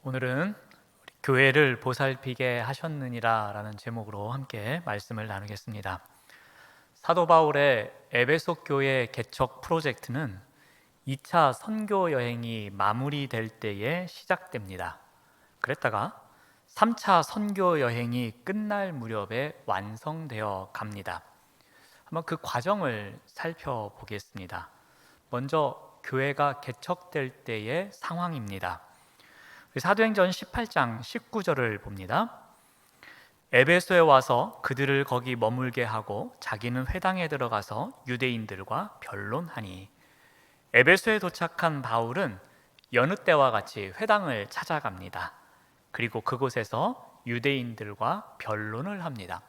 오늘은 교회를 보살피게 하셨느니라 라는 제목으로 함께 말씀을 나누겠습니다. 사도 바울의 에베소 교회 개척 프로젝트는 2차 선교 여행이 마무리될 때에 시작됩니다. 그랬다가 3차 선교 여행이 끝날 무렵에 완성되어 갑니다. 한번 그 과정을 살펴보겠습니다. 먼저 교회가 개척될 때의 상황입니다. 사도행전 18장 19절을 봅니다. 에베소에 와서 그들을 거기 머물게 하고 자기는 회당에 들어가서 유대인들과 변론하니. 에베소에 도착한 바울은 여느 때와 같이 회당을 찾아갑니다. 그리고 그곳에서 유대인들과 변론을 합니다.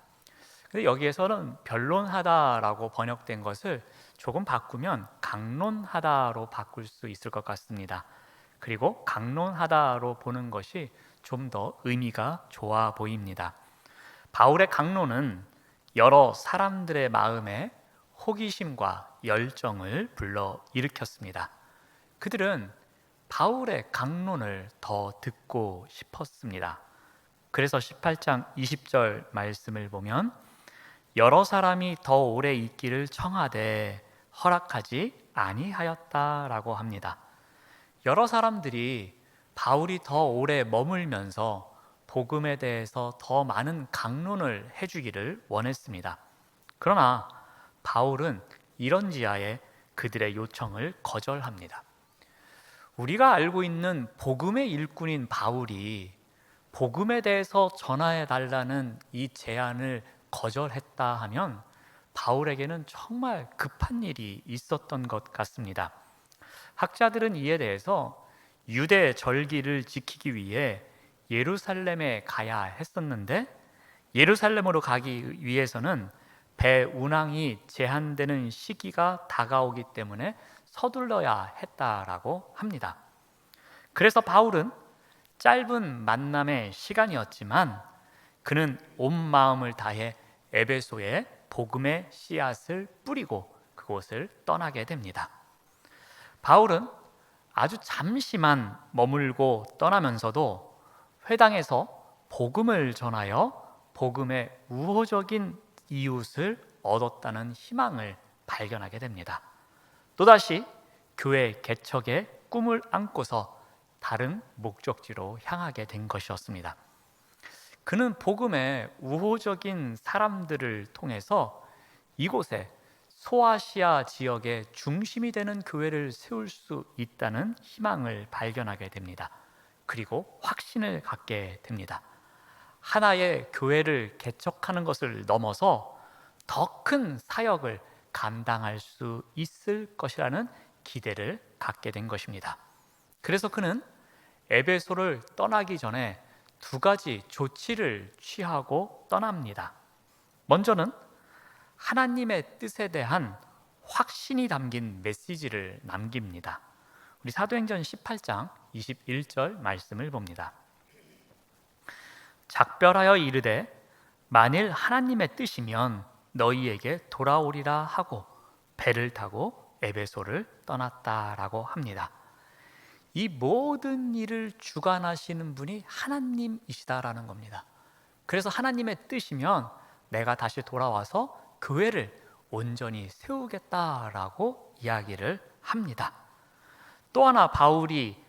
근데 여기에서는 변론하다라고 번역된 것을 조금 바꾸면 강론하다로 바꿀 수 있을 것 같습니다. 그리고 강론하다로 보는 것이 좀 더 의미가 좋아 보입니다. 바울의 강론은 여러 사람들의 마음에 호기심과 열정을 불러일으켰습니다. 그들은 바울의 강론을 더 듣고 싶었습니다. 그래서 18장 20절 말씀을 보면 여러 사람이 더 오래 있기를 청하되 허락하지 아니하였다라고 합니다. 여러 사람들이 바울이 더 오래 머물면서 복음에 대해서 더 많은 강론을 해주기를 원했습니다. 그러나 바울은 이런 지하에 그들의 요청을 거절합니다. 우리가 알고 있는 복음의 일꾼인 바울이 복음에 대해서 전하해 달라는 이 제안을 거절했다 하면 바울에게는 정말 급한 일이 있었던 것 같습니다. 학자들은 이에 대해서 유대 절기를 지키기 위해 예루살렘에 가야 했었는데 예루살렘으로 가기 위해서는 배 운항이 제한되는 시기가 다가오기 때문에 서둘러야 했다라고 합니다. 그래서 바울은 짧은 만남의 시간이었지만 그는 온 마음을 다해 에베소에 복음의 씨앗을 뿌리고 그곳을 떠나게 됩니다. 바울은 아주 잠시만 머물고 떠나면서도 회당에서 복음을 전하여 복음의 우호적인 이웃을 얻었다는 희망을 발견하게 됩니다. 또다시 교회 개척의 꿈을 안고서 다른 목적지로 향하게 된 것이었습니다. 그는 복음의 우호적인 사람들을 통해서 이곳에 소아시아 지역의 중심이 되는 교회를 세울 수 있다는 희망을 발견하게 됩니다. 그리고 확신을 갖게 됩니다. 하나의 교회를 개척하는 것을 넘어서 더 큰 사역을 감당할 수 있을 것이라는 기대를 갖게 된 것입니다. 그래서 그는 에베소를 떠나기 전에 두 가지 조치를 취하고 떠납니다. 먼저는 하나님의 뜻에 대한 확신이 담긴 메시지를 남깁니다. 우리 사도행전 18장 21절 말씀을 봅니다. 작별하여 이르되 만일 하나님의 뜻이면 너희에게 돌아오리라 하고 배를 타고 에베소를 떠났다라고 합니다. 이 모든 일을 주관하시는 분이 하나님이시다라는 겁니다. 그래서 하나님의 뜻이면 내가 다시 돌아와서 교회를 온전히 세우겠다라고 이야기를 합니다. 또 하나 바울이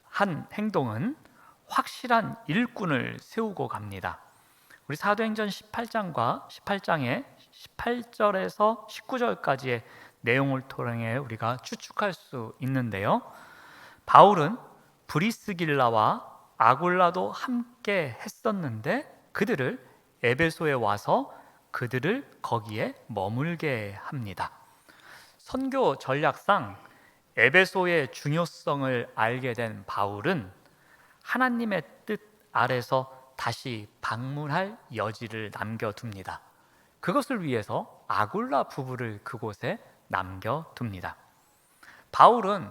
한 행동은 확실한 일꾼을 세우고 갑니다. 우리 사도행전 18장과 18장의 18절에서 19절까지의 내용을 통해 우리가 추측할 수 있는데요. 바울은 브리스길라와 아굴라도 함께 했었는데 그들을 에베소에 와서 그들을 거기에 머물게 합니다. 선교 전략상 에베소의 중요성을 알게 된 바울은 하나님의 뜻 아래서 다시 방문할 여지를 남겨둡니다. 그것을 위해서 아굴라 부부를 그곳에 남겨둡니다. 바울은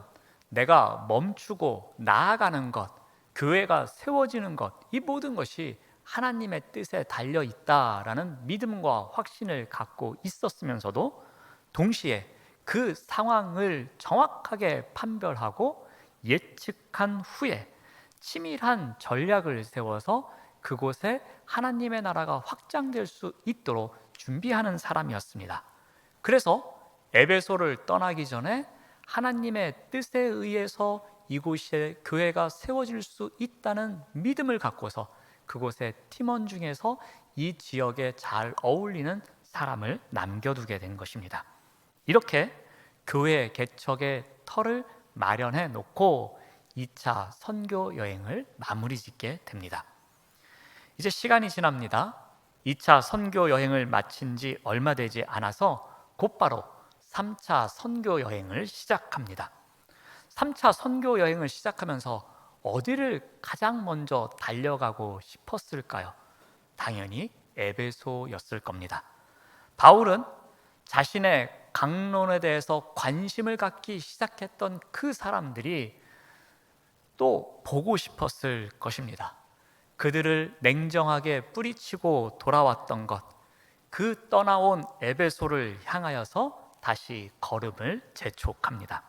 내가 멈추고 나아가는 것, 교회가 세워지는 것, 이 모든 것이 하나님의 뜻에 달려있다라는 믿음과 확신을 갖고 있었으면서도 동시에 그 상황을 정확하게 판별하고 예측한 후에 치밀한 전략을 세워서 그곳에 하나님의 나라가 확장될 수 있도록 준비하는 사람이었습니다. 그래서 에베소를 떠나기 전에 하나님의 뜻에 의해서 이곳에 교회가 세워질 수 있다는 믿음을 갖고서 그곳의 팀원 중에서 이 지역에 잘 어울리는 사람을 남겨두게 된 것입니다. 이렇게 교회 개척의 터를 마련해 놓고 2차 선교 여행을 마무리 짓게 됩니다. 이제 시간이 지납니다. 2차 선교 여행을 마친 지 얼마 되지 않아서 곧바로 3차 선교 여행을 시작합니다. 3차 선교 여행을 시작하면서 어디를 가장 먼저 달려가고 싶었을까요? 당연히 에베소였을 겁니다. 바울은 자신의 강론에 대해서 관심을 갖기 시작했던 그 사람들이 또 보고 싶었을 것입니다. 그들을 냉정하게 뿌리치고 돌아왔던 것, 그 떠나온 에베소를 향하여서 다시 걸음을 재촉합니다.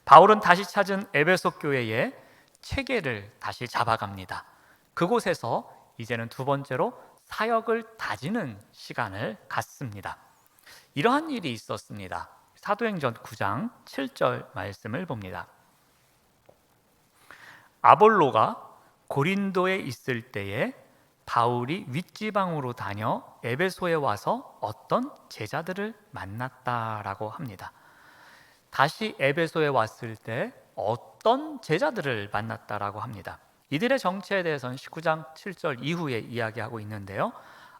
바울은 다시 찾은 에베소 교회의 체계를 다시 잡아갑니다. 그곳에서 이제는 두 번째로 사역을 다지는 시간을 갖습니다. 이러한 일이 있었습니다. 사도행전 9장 7절 말씀을 봅니다. 아볼로가 고린도에 있을 때에 바울이 윗지방으로 다녀 에베소에 와서 어떤 제자들을 만났다라고 합니다. 다시 에베소에 왔을 때 어떤 제자들을 만났다라고 합니다. 이들의 정체에 대해서는 19장 7절 이후에 이야기하고 있는데요.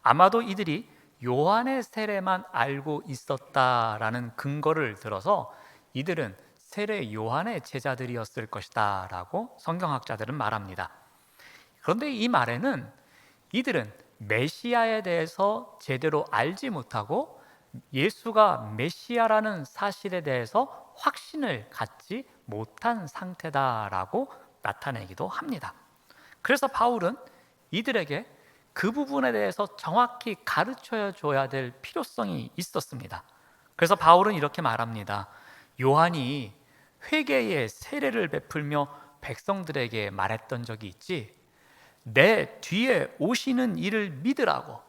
아마도 이들이 요한의 세례만 알고 있었다라는 근거를 들어서 이들은 세례 요한의 제자들이었을 것이다 라고 성경학자들은 말합니다. 그런데 이 말에는 이들은 메시아에 대해서 제대로 알지 못하고 예수가 메시아라는 사실에 대해서 확신을 갖지 못한 상태다라고 나타내기도 합니다. 그래서 바울은 이들에게 그 부분에 대해서 정확히 가르쳐 줘야 될 필요성이 있었습니다. 그래서 바울은 이렇게 말합니다. 요한이 회개의 세례를 베풀며 백성들에게 말했던 적이 있지, 내 뒤에 오시는 이를 믿으라고,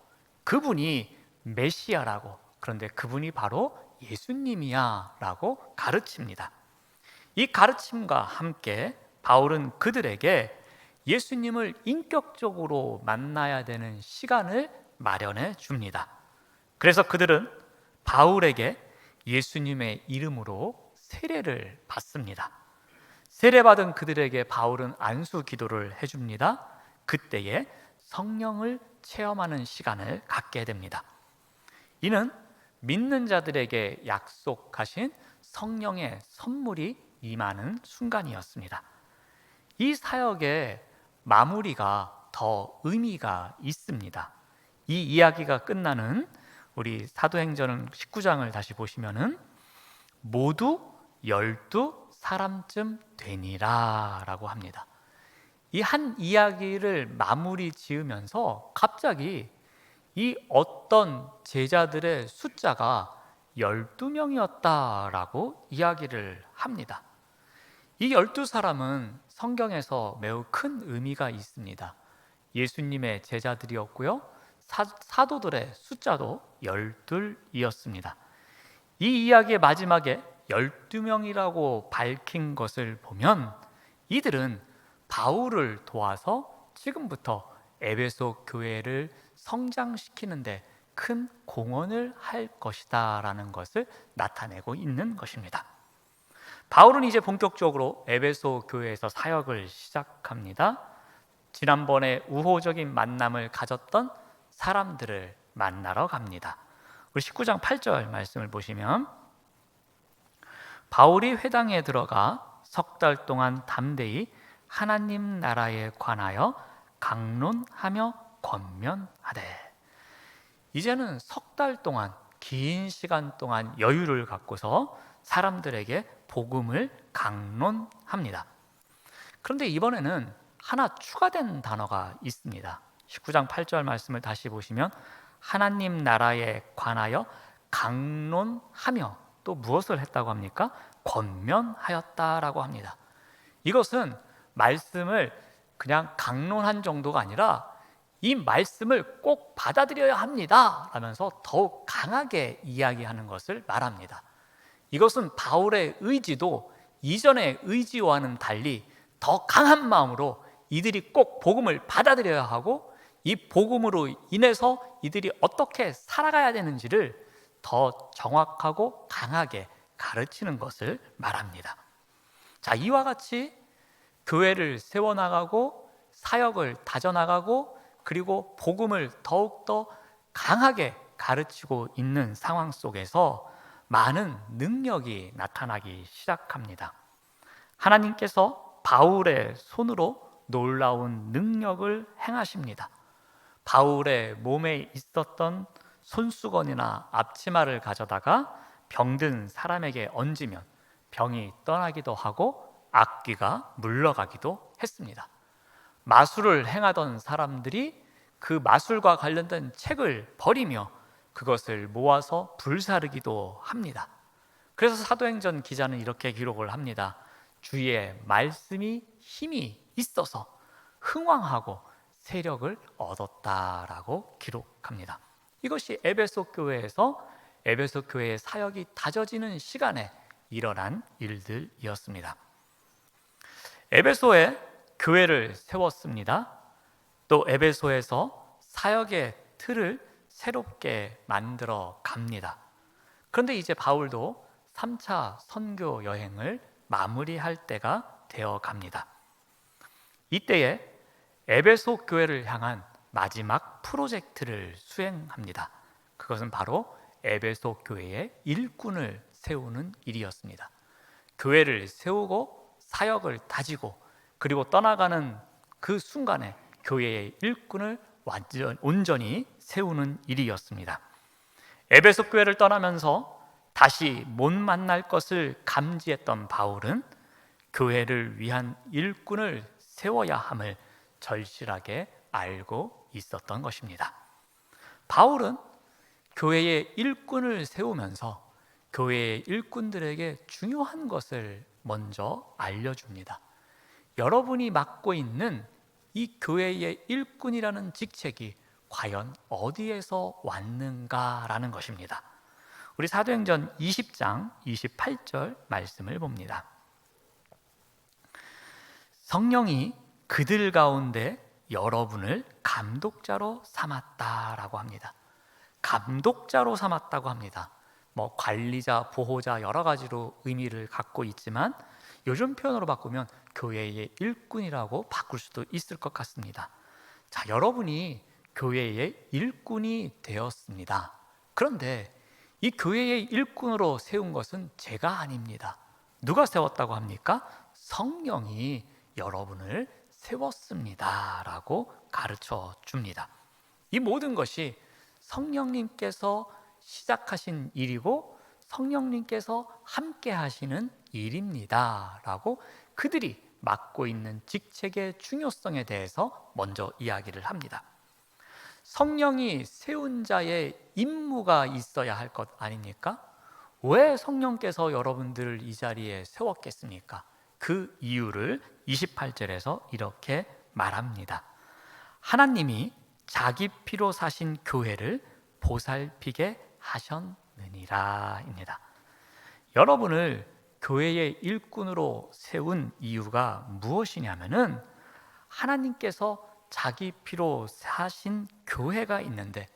그분이 메시아라고, 그런데 그분이 바로 예수님이야 라고 가르칩니다. 이 가르침과 함께 바울은 그들에게 예수님을 인격적으로 만나야 되는 시간을 마련해 줍니다. 그래서 그들은 바울에게 예수님의 이름으로 세례를 받습니다. 세례받은 그들에게 바울은 안수 기도를 해줍니다. 그때에 성령을 체험하는 시간을 갖게 됩니다. 이는 믿는 자들에게 약속하신 성령의 선물이 임하는 순간이었습니다. 이 사역의 마무리가 더 의미가 있습니다. 이 이야기가 끝나는 우리 사도행전 19장을 다시 보시면은 모두 12사람쯤 되니라 라고 합니다. 이 한 이야기를 마무리 지으면서 갑자기 이 어떤 제자들의 숫자가 12명이었다라고 이야기를 합니다. 이 12사람은 성경에서 매우 큰 의미가 있습니다. 예수님의 제자들이었고요, 사도들의 숫자도 12이었습니다. 이 이야기의 마지막에 12명이라고 밝힌 것을 보면 이들은 바울을 도와서 지금부터 에베소 교회를 성장시키는데 큰 공헌을 할 것이다 라는 것을 나타내고 있는 것입니다. 바울은 이제 본격적으로 에베소 교회에서 사역을 시작합니다. 지난번에 우호적인 만남을 가졌던 사람들을 만나러 갑니다. 우리 19장 8절 말씀을 보시면 바울이 회당에 들어가 석 달 동안 담대히 하나님 나라에 관하여 강론하며 권면하되. 이제는 석 달 동안, 긴 시간 동안 여유를 갖고서 사람들에게 복음을 강론합니다. 그런데 이번에는 하나 추가된 단어가 있습니다. 19장 8절 말씀을 다시 보시면 하나님 나라에 관하여 강론하며 또 무엇을 했다고 합니까? 권면하였다라고 합니다. 이것은 말씀을 그냥 강론한 정도가 아니라 이 말씀을 꼭 받아들여야 합니다 라면서 더욱 강하게 이야기하는 것을 말합니다. 이것은 바울의 의지도 이전의 의지와는 달리 더 강한 마음으로 이들이 꼭 복음을 받아들여야 하고 이 복음으로 인해서 이들이 어떻게 살아가야 되는지를 더 정확하고 강하게 가르치는 것을 말합니다. 자, 이와 같이 교회를 세워나가고 사역을 다져나가고 그리고 복음을 더욱더 강하게 가르치고 있는 상황 속에서 많은 능력이 나타나기 시작합니다. 하나님께서 바울의 손으로 놀라운 능력을 행하십니다. 바울의 몸에 있었던 손수건이나 앞치마를 가져다가 병든 사람에게 얹으면 병이 떠나기도 하고 악귀가 물러가기도 했습니다. 마술을 행하던 사람들이 그 마술과 관련된 책을 버리며 그것을 모아서 불사르기도 합니다. 그래서 사도행전 기자는 이렇게 기록을 합니다. 주의 말씀이 힘이 있어서 흥왕하고 세력을 얻었다라고 기록합니다. 이것이 에베소 교회에서 에베소 교회의 사역이 다져지는 시간에 일어난 일들이었습니다. 에베소에 교회를 세웠습니다. 또 에베소에서 사역의 틀을 새롭게 만들어 갑니다. 그런데 이제 바울도 3차 선교 여행을 마무리할 때가 되어 갑니다. 이때에 에베소 교회를 향한 마지막 프로젝트를 수행합니다. 그것은 바로 에베소 교회의 일꾼을 세우는 일이었습니다. 교회를 세우고 사역을 다지고 그리고 떠나가는 그 순간에 교회의 일꾼을 온전히 세우는 일이었습니다. 에베소 교회를 떠나면서 다시 못 만날 것을 감지했던 바울은 교회를 위한 일꾼을 세워야 함을 절실하게 알고 있었던 것입니다. 바울은 교회의 일꾼을 세우면서 교회의 일꾼들에게 중요한 것을 먼저 알려줍니다. 여러분이 맡고 있는 이 교회의 일꾼이라는 직책이 과연 어디에서 왔는가라는 것입니다. 우리 사도행전 20장 28절 말씀을 봅니다. 성령이 그들 가운데 여러분을 감독자로 삼았다라고 합니다. 감독자로 삼았다고 합니다. 관리자, 보호자 여러 가지로 의미를 갖고 있지만 요즘 표현으로 바꾸면 교회의 일꾼이라고 바꿀 수도 있을 것 같습니다. 자, 여러분이 교회의 일꾼이 되었습니다. 그런데 이 교회의 일꾼으로 세운 것은 제가 아닙니다. 누가 세웠다고 합니까? 성령이 여러분을 세웠습니다 라고 가르쳐 줍니다. 이 모든 것이 성령님께서 시작하신 일이고 성령님께서 함께 하시는 일입니다 라고 그들이 맡고 있는 직책의 중요성에 대해서 먼저 이야기를 합니다. 성령이 세운 자의 임무가 있어야 할 것 아닙니까? 왜 성령께서 여러분들을 이 자리에 세웠겠습니까? 그 이유를 28절에서 이렇게 말합니다. 하나님이 자기 피로 사신 교회를 보살피게 하셨느니라 입니다. 여러분을 교회의 일꾼으로 세운 이유가 무엇이냐면은 하나님께서 자기 피로 사신 교회가 있는데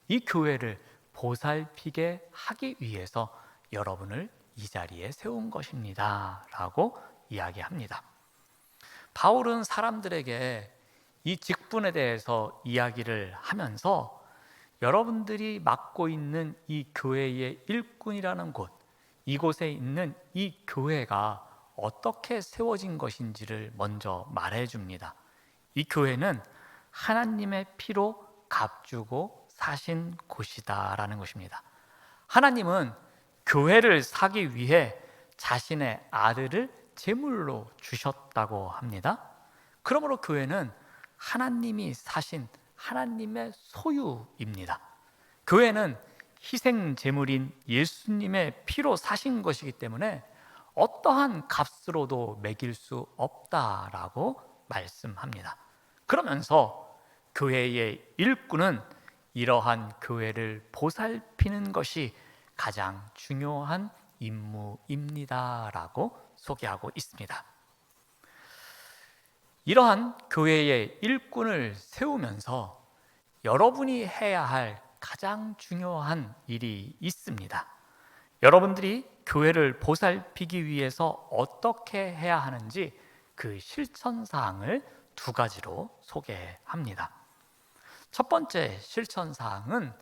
이 교회를 보살피게 하기 위해서 여러분을 이 자리에 세운 것입니다 라고 이야기합니다. 바울은 사람들에게 이 직분에 대해서 이야기를 하면서 여러분들이 맡고 있는 이 교회의 일꾼이라는 곳, 이곳에 있는 이 교회가 어떻게 세워진 것인지를 먼저 말해줍니다. 이 교회는 하나님의 피로 값주고 사신 곳이다라는 것입니다. 하나님은 교회를 사기 위해 자신의 아들을 제물로 주셨다고 합니다. 그러므로 교회는 하나님이 사신 하나님의 소유입니다. 교회는 희생 제물인 예수님의 피로 사신 것이기 때문에 어떠한 값으로도 매길 수 없다라고 말씀합니다. 그러면서 교회의 일꾼은 이러한 교회를 보살피는 것이 가장 중요한 임무입니다라고 소개하고 있습니다. 이러한 교회의 일꾼을 세우면서 여러분이 해야 할 가장 중요한 일이 있습니다. 여러분들이 교회를 보살피기 위해서 어떻게 해야 하는지 그 실천사항을 두 가지로 소개합니다. 첫 번째 실천사항은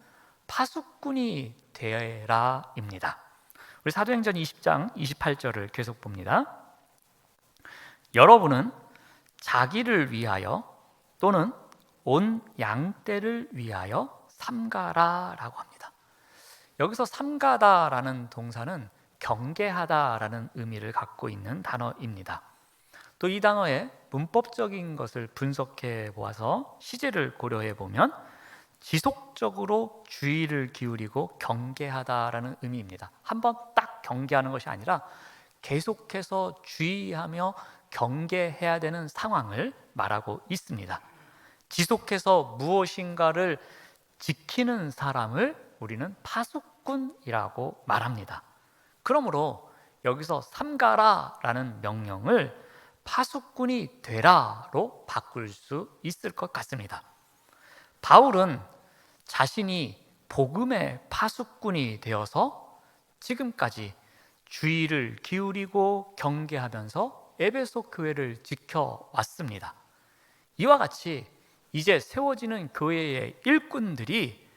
파수꾼이 되라입니다. 우리 사도행전 20장 28절을 계속 봅니다. 여러분은 자기를 위하여 또는 온 양떼를 위하여 삼가라라고 합니다. 여기서 삼가다라는 동사는 경계하다라는 의미를 갖고 있는 단어입니다. 또 이 단어의 문법적인 것을 분석해 보아서 시제를 고려해 보면 지속적으로 주의를 기울이고 경계하다라는 의미입니다. 한번 딱 경계하는 것이 아니라 계속해서 주의하며 경계해야 되는 상황을 말하고 있습니다. 지속해서 무엇인가를 지키는 사람을 우리는 파수꾼이라고 말합니다. 그러므로 여기서 삼가라라는 명령을 파수꾼이 되라로 바꿀 수 있을 것 같습니다. 바울은 자신이 복음의 파수꾼이 되어서 지금까지 주의를 기울이고 경계하면서 에베소 교회를 지켜왔습니다. 이와 같이 이제 세워지는 교회의 일꾼들이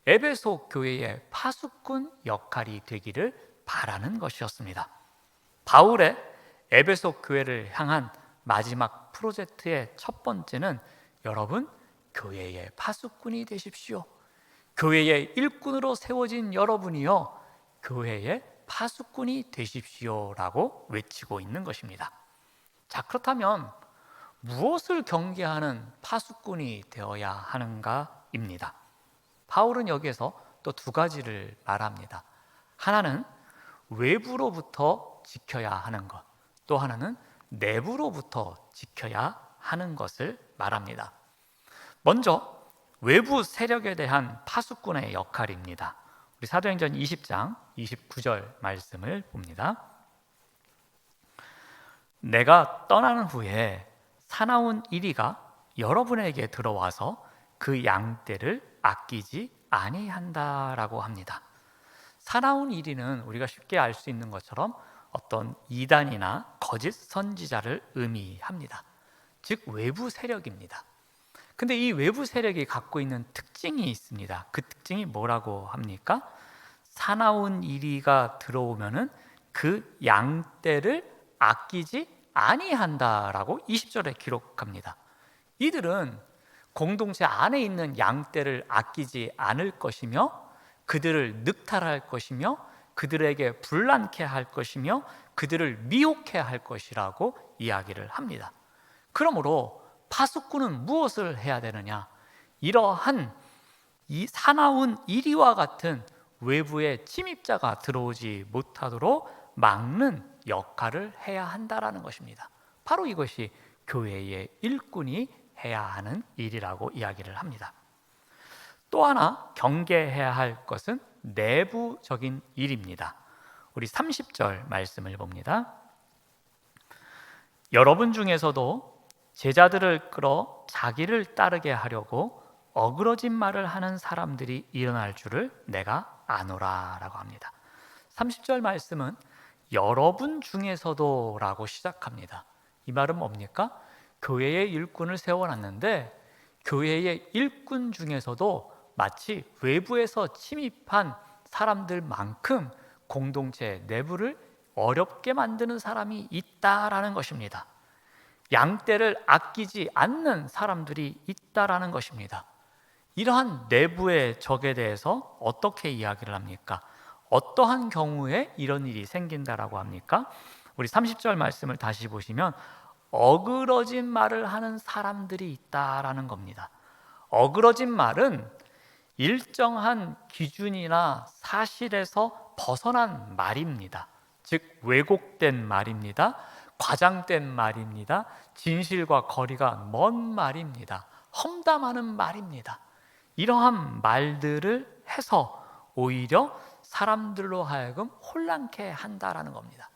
에베소 교회의 파수꾼 역할이 되기를 바라는 것이었습니다. 바울의 에베소 교회를 향한 마지막 프로젝트의 첫 번째는 여러분, 교회의 파수꾼이 되십시오. 교회의 일꾼으로 세워진 여러분이요, 교회의 파수꾼이 되십시오라고 외치고 있는 것입니다. 자, 그렇다면 무엇을 경계하는 파수꾼이 되어야 하는가입니다. 바울은 여기에서 또 두 가지를 말합니다. 하나는 외부로부터 지켜야 하는 것, 또 하나는 내부로부터 지켜야 하는 것을 말합니다. 먼저 외부 세력에 대한 파수꾼의 역할입니다. 우리 사도행전 20장 29절 말씀을 봅니다. 내가 떠나는 후에 사나운 이리가 여러분에게 들어와서 그 양떼를 아끼지 아니한다라고 합니다. 사나운 이리는 우리가 쉽게 알 수 있는 것처럼 어떤 이단이나 거짓 선지자를 의미합니다. 즉 외부 세력입니다. 근데 이 외부 세력이 갖고 있는 특징이 있습니다. 그 특징이 뭐라고 합니까? 사나운 이리가 들어오면은 그 양떼를 아끼지 아니한다라고 20절에 기록합니다. 이들은 공동체 안에 있는 양떼를 아끼지 않을 것이며 그들을 늑탈할 것이며 그들에게 불난케 할 것이며 그들을 미혹해 할 것이라고 이야기를 합니다. 그러므로 파수꾼은 무엇을 해야 되느냐? 이러한 이 사나운 이리와 같은 외부의 침입자가 들어오지 못하도록 막는 역할을 해야 한다라는 것입니다. 바로 이것이 교회의 일꾼이 해야 하는 일이라고 이야기를 합니다. 또 하나 경계해야 할 것은 내부적인 일입니다. 우리 30절 말씀을 봅니다. 여러분 중에서도 제자들을 끌어 자기를 따르게 하려고 어그러진 말을 하는 사람들이 일어날 줄을 내가 아노라 라고 합니다. 30절 말씀은 여러분 중에서도 라고 시작합니다. 이 말은 뭡니까? 교회의 일꾼을 세워놨는데 교회의 일꾼 중에서도 마치 외부에서 침입한 사람들만큼 공동체 내부를 어렵게 만드는 사람이 있다라는 것입니다. 양떼를 아끼지 않는 사람들이 있다라는 것입니다. 이러한 내부의 적에 대해서 어떻게 이야기를 합니까? 어떠한 경우에 이런 일이 생긴다라고 합니까? 우리 30절 말씀을 다시 보시면 어그러진 말을 하는 사람들이 있다라는 겁니다. 어그러진 말은 일정한 기준이나 사실에서 벗어난 말입니다. 즉 왜곡된 말입니다. 과장된 말입니다. 진실과 거리가 먼 말입니다. 험담하는 말입니다. 이러한 말들을 해서 오히려 사람들로 하여금 혼란케 한다라는 겁니다.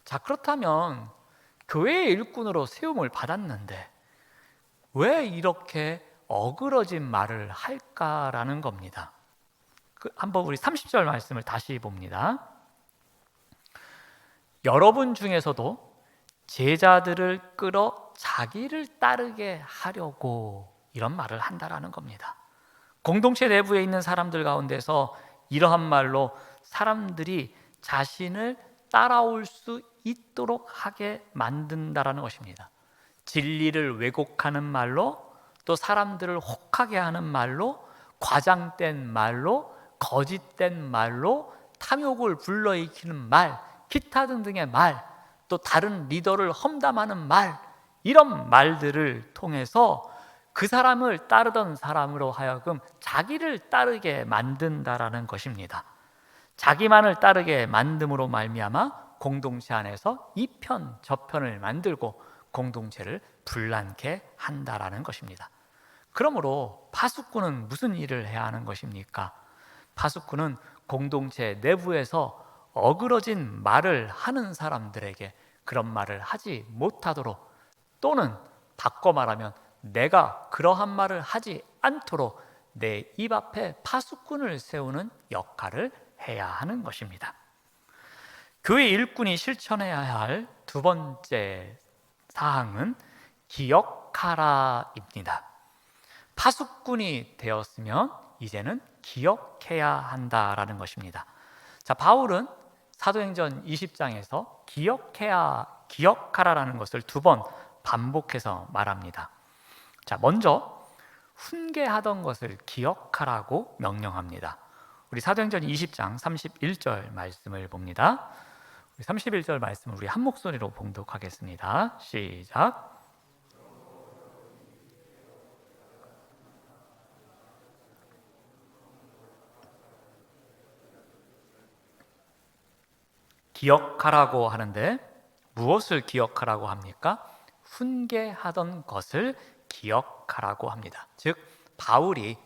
자, 그렇다면 교회의 일꾼으로 세움을 받았는데 왜 이렇게 어그러진 말을 할까라는 겁니다. 한번 우리 30절 말씀을 다시 봅니다. 여러분 중에서도 제자들을 끌어 자기를 따르게 하려고 이런 말을 한다라는 겁니다. 공동체 내부에 있는 사람들 가운데서 이러한 말로 사람들이 자신을 따라올 수 있도록 하게 만든다라는 것입니다. 진리를 왜곡하는 말로, 또 사람들을 혹하게 하는 말로, 과장된 말로, 거짓된 말로, 탐욕을 불러일으키는 말, 기타 등등의 말, 또 다른 리더를 험담하는 말, 이런 말들을 통해서 그 사람을 따르던 사람으로 하여금 자기를 따르게 만든다라는 것입니다. 자기만을 따르게 만듦으로 말미암아 공동체 안에서 이 편 저편을 만들고 공동체를 분란케 한다라는 것입니다. 그러므로 파수꾼은 무슨 일을 해야 하는 것입니까? 파수꾼은 공동체 내부에서 어그러진 말을 하는 사람들에게 그런 말을 하지 못하도록, 또는 바꿔 말하면 내가 그러한 말을 하지 않도록 내 입 앞에 파수꾼을 세우는 역할을 해야 하는 것입니다. 교회 일꾼이 실천해야 할 두 번째 사항은 기억하라입니다. 파수꾼이 되었으면 이제는 기억해야 한다라는 것입니다. 자, 바울은 사도행전 20장에서 기억하라라는 것을 두 번 반복해서 말합니다. 자, 먼저 훈계하던 것을 기억하라고 명령합니다. 우리 사도행전 20장 31절 말씀을 봅니다. 우리 31절 말씀을 우리 한 목소리로 봉독하겠습니다. 시작. 기억하라고 하는데 무엇을 기억하라고 합니까? 훈계하던 것을 기억하라고 합니다. 즉, 바울이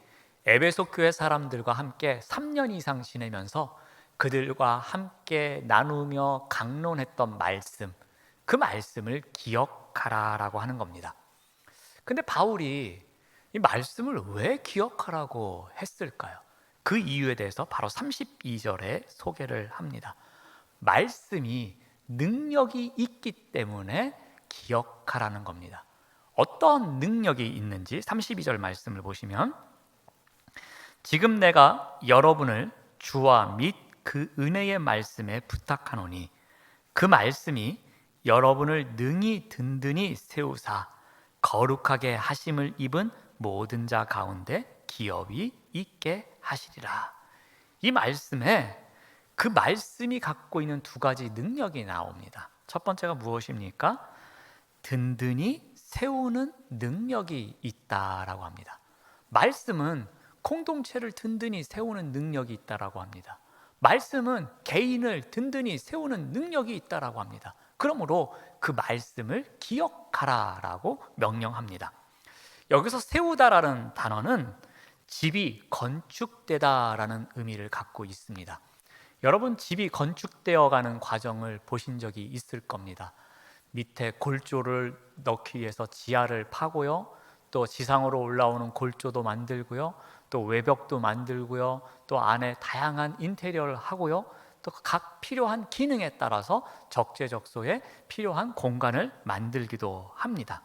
에베소 교회 사람들과 함께 3년 이상 지내면서 그들과 함께 나누며 강론했던 말씀, 그 말씀을 기억하라라고 하는 겁니다. 근데 바울이 이 말씀을 왜 기억하라고 했을까요? 그 이유에 대해서 바로 32절에 소개를 합니다. 말씀이 능력이 있기 때문에 기억하라는 겁니다. 어떤 능력이 있는지 32절 말씀을 보시면, 지금 내가 여러분을 주와 및 그 은혜의 말씀에 부탁하노니 그 말씀이 여러분을 능히 든든히 세우사 거룩하게 하심을 입은 모든 자 가운데 기업이 있게 하시리라. 이 말씀에 그 말씀이 갖고 있는 두 가지 능력이 나옵니다. 첫 번째가 무엇입니까? 든든히 세우는 능력이 있다라고 합니다. 말씀은 공동체를 든든히 세우는 능력이 있다라고 합니다. 말씀은 개인을 든든히 세우는 능력이 있다라고 합니다. 그러므로 그 말씀을 기억하라라고 명령합니다. 여기서 세우다라는 단어는 집이 건축되다라는 의미를 갖고 있습니다. 여러분, 집이 건축되어 가는 과정을 보신 적이 있을 겁니다. 밑에 골조를 넣기 위해서 지하를 파고요, 또 지상으로 올라오는 골조도 만들고요, 또 외벽도 만들고요, 또 안에 다양한 인테리어를 하고요, 또 각 필요한 기능에 따라서 적재적소에 필요한 공간을 만들기도 합니다.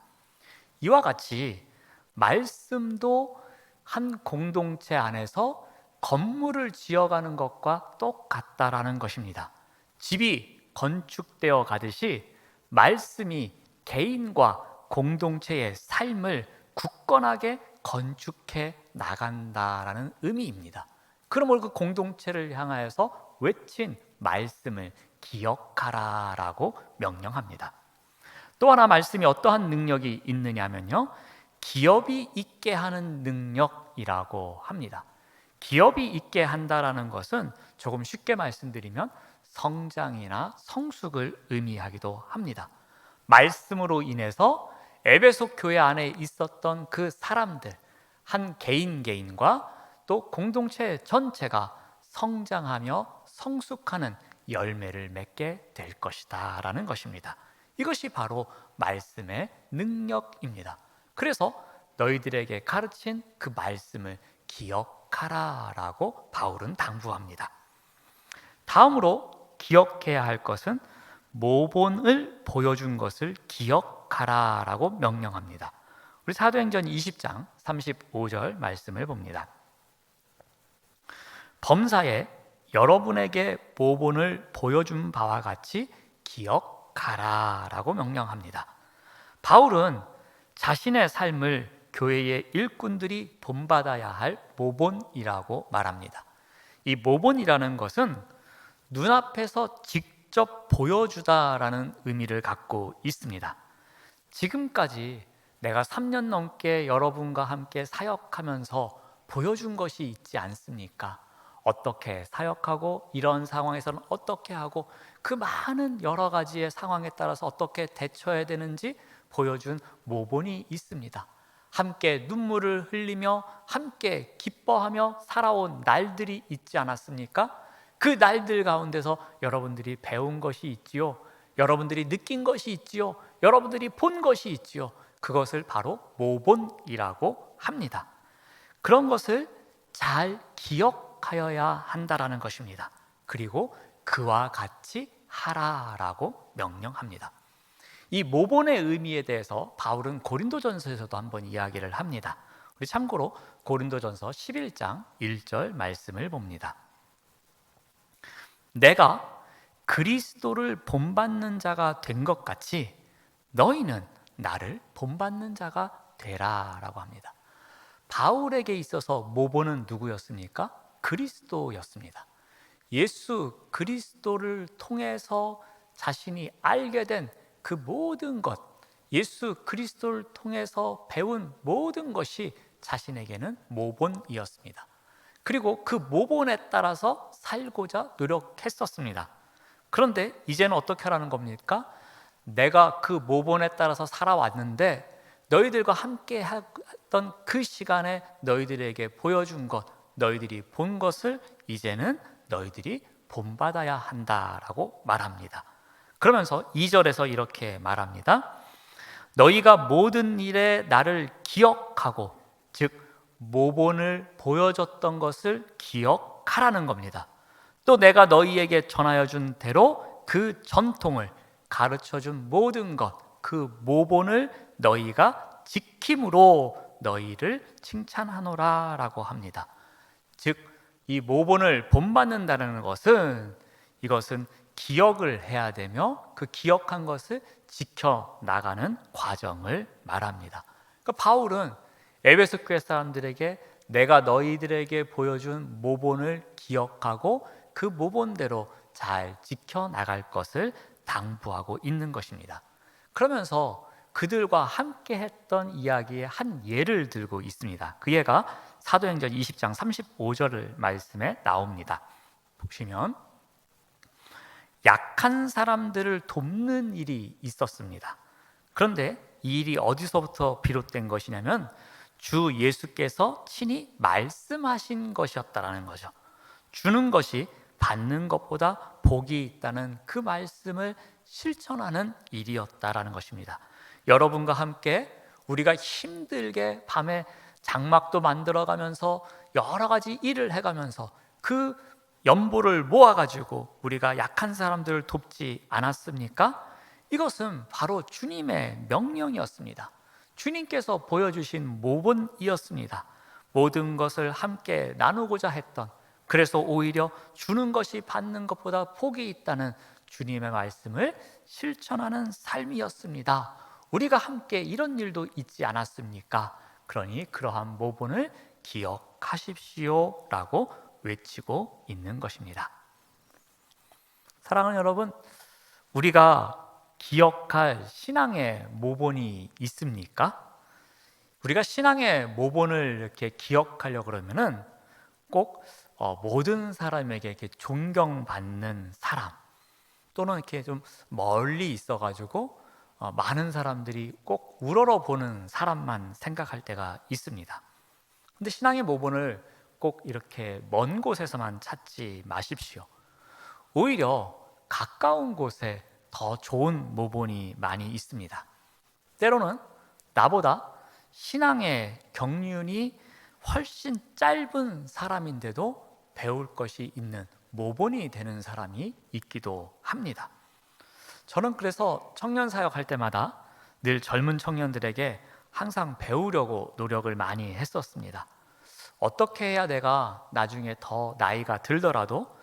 이와 같이 말씀도 한 공동체 안에서 건물을 지어가는 것과 똑같다라는 것입니다. 집이 건축되어 가듯이 말씀이 개인과 공동체의 삶을 굳건하게 건축해 나간다라는 의미입니다. 그러므로 그 공동체를 향하여서 외친 말씀을 기억하라라고 명령합니다. 또 하나 말씀이 어떠한 능력이 있느냐면요, 기업이 있게 하는 능력이라고 합니다. 기업이 있게 한다라는 것은 조금 쉽게 말씀드리면 성장이나 성숙을 의미하기도 합니다. 말씀으로 인해서 에베소 교회 안에 있었던 그 사람들, 한 개인 개인과 또 공동체 전체가 성장하며 성숙하는 열매를 맺게 될 것이다 라는 것입니다. 이것이 바로 말씀의 능력입니다. 그래서 너희들에게 가르친 그 말씀을 기억하라 라고 바울은 당부합니다. 다음으로 기억해야 할 것은 모본을 보여준 것을 기억하라 라고 명령합니다. 우리 사도행전 20장 35절 말씀을 봅니다. 범사에 여러분에게 모본을 보여준 바와 같이 기억하라 라고 명령합니다. 바울은 자신의 삶을 교회의 일꾼들이 본받아야 할 모본이라고 말합니다. 이 모본이라는 것은 눈앞에서 직접 보여주다라는 의미를 갖고 있습니다. 지금까지 내가 3년 넘게 여러분과 함께 사역하면서 보여준 것이 있지 않습니까? 어떻게 사역하고 이런 상황에서는 어떻게 하고 그 많은 여러 가지의 상황에 따라서 어떻게 대처해야 되는지 보여준 모본이 있습니다. 함께 눈물을 흘리며 함께 기뻐하며 살아온 날들이 있지 않았습니까? 그 날들 가운데서 여러분들이 배운 것이 있지요. 여러분들이 느낀 것이 있지요. 여러분들이 본 것이 있지요. 그것을 바로 모본이라고 합니다. 그런 것을 잘 기억하여야 한다라는 것입니다. 그리고 그와 같이 하라라고 명령합니다. 이 모본의 의미에 대해서 바울은 고린도전서에서도 한번 이야기를 합니다. 우리 참고로 고린도전서 11장 1절 말씀을 봅니다. 내가 그리스도를 본받는 자가 된 것 같이 너희는 나를 본받는 자가 되라 라고 합니다. 바울에게 있어서 모본은 누구였습니까? 그리스도였습니다. 예수 그리스도를 통해서 자신이 알게 된 그 모든 것, 예수 그리스도를 통해서 배운 모든 것이 자신에게는 모본이었습니다. 그리고 그 모본에 따라서 살고자 노력했었습니다. 그런데 이제는 어떻게 하라는 겁니까? 내가 그 모본에 따라서 살아왔는데 너희들과 함께 했던 그 시간에 너희들에게 보여준 것, 너희들이 본 것을 이제는 너희들이 본받아야 한다라고 말합니다. 그러면서 2절에서 이렇게 말합니다. 너희가 모든 일에 나를 기억하고, 즉 모본을 보여줬던 것을 기억하라는 겁니다. 또 내가 너희에게 전하여 준 대로 그 전통을 가르쳐준 모든 것, 그 모본을 너희가 지킴으로 너희를 칭찬하노라 라고 합니다. 즉 이 모본을 본받는다는 것은 이것은 기억을 해야 되며 그 기억한 것을 지켜나가는 과정을 말합니다. 그러니까 바울은 에베소 교회 사람들에게 내가 너희들에게 보여준 모본을 기억하고 그 모본대로 잘 지켜나갈 것을 당부하고 있는 것입니다. 그러면서 그들과 함께 했던 이야기의 한 예를 들고 있습니다. 그 예가 사도행전 20장 35절 말씀에 나옵니다. 보시면 약한 사람들을 돕는 일이 있었습니다. 그런데 이 일이 어디서부터 비롯된 것이냐면 주 예수께서 친히 말씀하신 것이었다라는 거죠. 주는 것이 받는 것보다 복이 있다는 그 말씀을 실천하는 일이었다라는 것입니다. 여러분과 함께 우리가 힘들게 밤에 장막도 만들어가면서 여러 가지 일을 해가면서 그 연보를 모아가지고 우리가 약한 사람들을 돕지 않았습니까? 이것은 바로 주님의 명령이었습니다. 주님께서 보여주신 모본이었습니다. 모든 것을 함께 나누고자 했던, 그래서 오히려 주는 것이 받는 것보다 복이 있다는 주님의 말씀을 실천하는 삶이었습니다. 우리가 함께 이런 일도 있지 않았습니까? 그러니 그러한 모본을 기억하십시오 라고 외치고 있는 것입니다. 사랑하는 여러분, 우리가 기억할 신앙의 모본이 있습니까? 우리가 신앙의 모본을 이렇게 기억하려고 그러면은 꼭 모든 사람에게 이렇게 존경받는 사람, 또는 이렇게 좀 멀리 있어가지고 많은 사람들이 꼭 우러러 보는 사람만 생각할 때가 있습니다. 근데 신앙의 모본을 꼭 이렇게 먼 곳에서만 찾지 마십시오. 오히려 가까운 곳에 더 좋은 모본이 많이 있습니다. 때로는 나보다 신앙의 경륜이 훨씬 짧은 사람인데도 배울 것이 있는 모본이 되는 사람이 있기도 합니다. 저는 그래서 청년 사역할 때마다 늘 젊은 청년들에게 항상 배우려고 노력을 많이 했었습니다. 어떻게 해야 내가 나중에 더 나이가 들더라도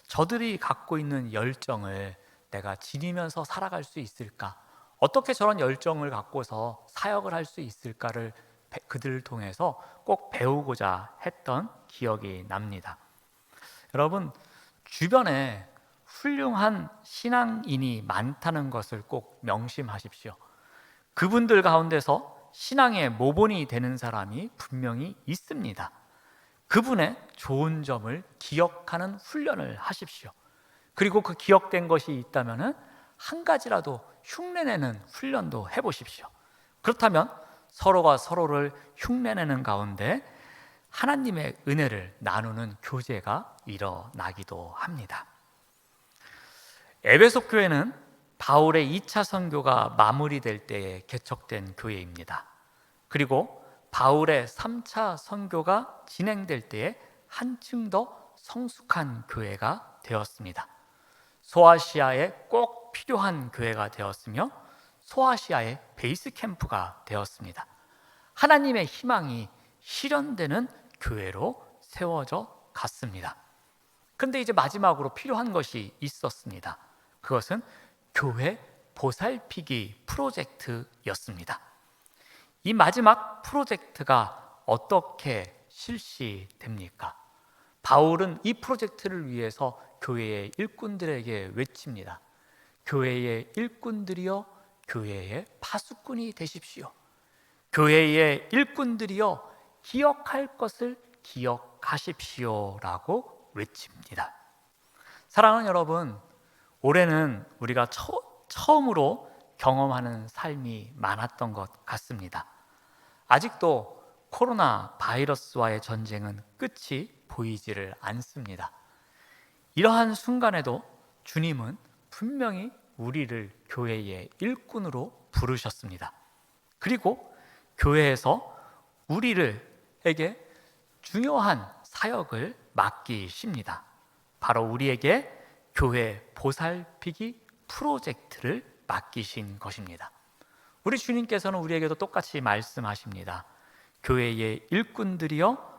저들이 갖고 있는 열정을 내가 지니면서 살아갈 수 있을까? 어떻게 저런 열정을 갖고서 사역을 할 수 있을까를 그들을 통해서 꼭 배우고자 했던 기억이 납니다. 여러분, 주변에 훌륭한 신앙인이 많다는 것을 꼭 명심하십시오. 그분들 가운데서 신앙의 모본이 되는 사람이 분명히 있습니다. 그분의 좋은 점을 기억하는 훈련을 하십시오. 그리고 그 기억된 것이 있다면 한 가지라도 흉내내는 훈련도 해보십시오. 그렇다면 서로가 서로를 흉내내는 가운데 하나님의 은혜를 나누는 교제가 일어나기도 합니다. 에베소 교회는 바울의 2차 선교가 마무리될 때에 개척된 교회입니다. 그리고 바울의 3차 선교가 진행될 때에 한층 더 성숙한 교회가 되었습니다. 소아시아에 꼭 필요한 교회가 되었으며 소아시아의 베이스 캠프가 되었습니다. 하나님의 희망이 실현되는 교회로 세워져 갔습니다. 그런데 이제 마지막으로 필요한 것이 있었습니다. 그것은 교회 보살피기 프로젝트였습니다. 이 마지막 프로젝트가 어떻게 실시됩니까? 바울은 이 프로젝트를 위해서 교회의 일꾼들에게 외칩니다. 교회의 일꾼들이여 교회의 파수꾼이 되십시오. 교회의 일꾼들이여 기억할 것을 기억하십시오 라고 외칩니다. 사랑하는 여러분, 올해는 우리가 처음으로 경험하는 삶이 많았던 것 같습니다. 아직도 코로나 바이러스와의 전쟁은 끝이 보이지를 않습니다. 이러한 순간에도 주님은 분명히 우리를 교회의 일꾼으로 부르셨습니다. 그리고 교회에서 우리에게 중요한 사역을 맡기십니다. 바로 우리에게 교회 보살피기 프로젝트를 맡기신 것입니다. 우리 주님께서는 우리에게도 똑같이 말씀하십니다. 교회의 일꾼들이여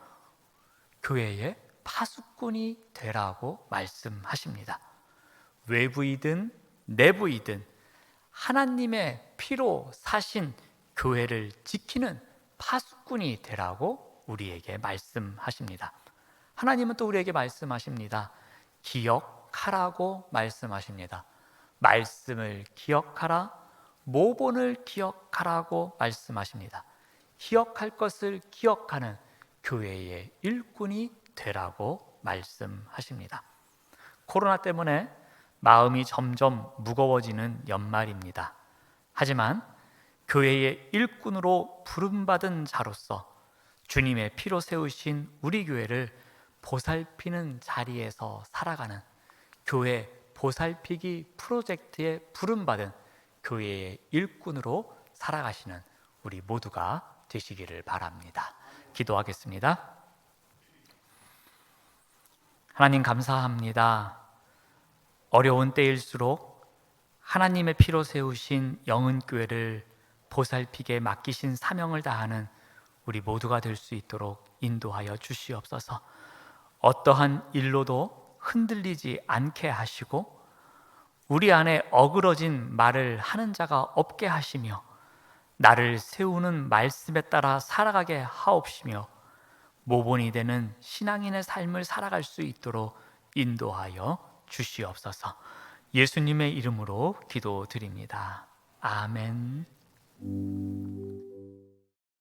교회의 파수꾼이 되라고 말씀하십니다. 외부이든 내부이든 하나님의 피로 사신 교회를 지키는 파수꾼이 되라고 우리에게 말씀하십니다. 하나님은 또 우리에게 말씀하십니다. 기억하라고 말씀하십니다. 말씀을 기억하라, 모본을 기억하라고 말씀하십니다. 기억할 것을 기억하는 교회의 일꾼이 되라고 말씀하십니다. 코로나 때문에 마음이 점점 무거워지는 연말입니다. 하지만 교회의 일꾼으로 부름받은 자로서 주님의 피로 세우신 우리 교회를 보살피는 자리에서 살아가는 교회 보살피기 프로젝트에 부름받은 교회의 일꾼으로 살아가시는 우리 모두가 되시기를 바랍니다. 기도하겠습니다. 하나님 감사합니다. 어려운 때일수록 하나님의 피로 세우신 영은교회를 보살피게 맡기신 사명을 다하는 우리 모두가 될 수 있도록 인도하여 주시옵소서. 어떠한 일로도 흔들리지 않게 하시고 우리 안에 어그러진 말을 하는 자가 없게 하시며 나를 세우는 말씀에 따라 살아가게 하옵시며 모본이 되는 신앙인의 삶을 살아갈 수 있도록 인도하여 주시옵소서. 예수님의 이름으로 기도드립니다. 아멘.